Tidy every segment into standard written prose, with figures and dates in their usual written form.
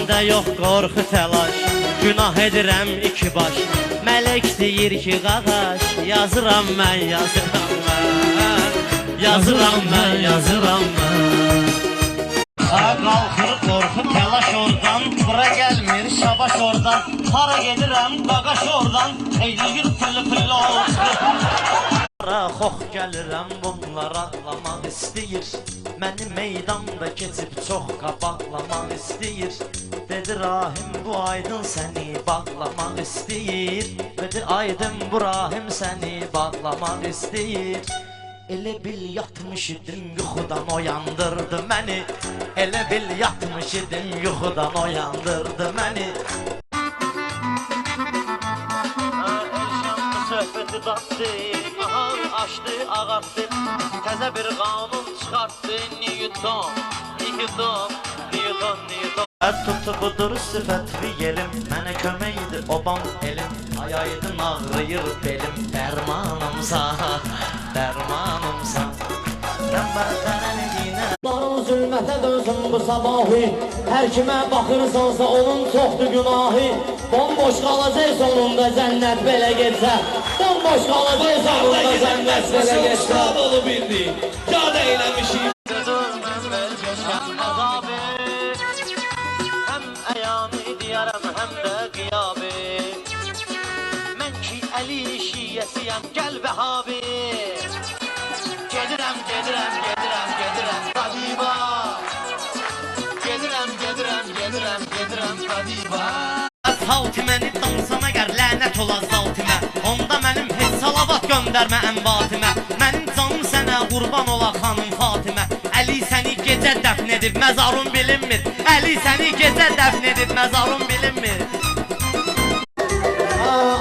məndə yox qorxu təlaş, günah edirəm iki baş. Mələk deyir ki qaqaş, yazıram mən, yazıram mən, yazıram mən, yazıram mən. Sağa qalxır qorxu təlaş oradan, bura gəlmir şabaş oradan. Hara gedirəm qaqaş oradan, eyləyir fılı olsun. Xox gəlirəm bunlar ağlamaq istəyir, məni meydanda keçib çox qabaqlamaq istəyir. Dedi Rahim bu aydın səni bağlamaq istəyir, dedi aydın bu Rahim səni bağlamaq istəyir. Elə bil yatmış idim yuxudan oyandırdı məni, elə bil yatmış idim yuxudan oyandırdı məni. Elşanlı söhbəti datdı, açdı, ağartdı, təzə bir qanun çıxartdı. Newton, Newton, Newton, Newton. Tutubudur sifətli yelim, mənə köməkdir obam elim. Ayaydın ağrıyır belim, dərmanımsa, dərmanımsa. Darın zülmətə dönsün bu sabahı, hər kimə baxırsansa onun çoxdur günahı. Bomboş qalacaq sonunda cənnət belə getsə, bomboş qalacaq sonunda cənnət belə getsə. Şad olub bildik, yad eyləmişik. Həm əyani diyarəm, həm də qiyabi. Mən ki əli şiyyəsiyəm, gəl Vəhabi. Gedirəm, gedirəm, gedirəm, gedirəm Qadiba. Gedirəm, gedirəm, gedirəm, gedirəm Qadiba. Saltiməni dansan əgər lənət ola zaltimə, onda mənim heç salavat göndərmə ənbatimə. Mənim canım sənə qurban ola xanım Fatimə. Əli səni gecə dəfn edib məzarun bilinmir, Əli səni gecə dəfn edib məzarun bilinmir.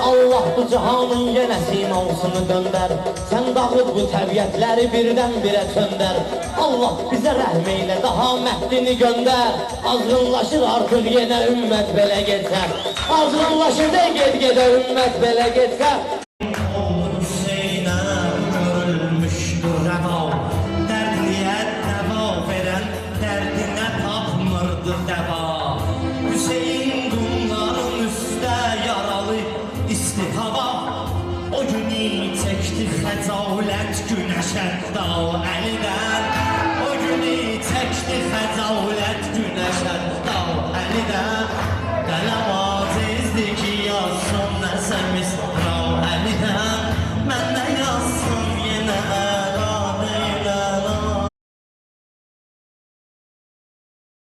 Allah bu cihanın yenə simasını döndər, sən dağıt bu təbiətləri birdən birə çöndər. Allah bizə rəhm eylə, daha məhdini göndər. Azğınlaşır artıq yenə ümmət belə getsə, azğınlaşır da ged-gedə ümmət belə getsə. Oğlu Hüseynə görülmüşdür rəva, dərdliyə dəva verən dərdinə tapmırdı dəva. Hüseyin qumların üstə yaralı isti hava, o günü çəkdi xəcalət günəşə dal əlidən. O günü çəkdi xəcalət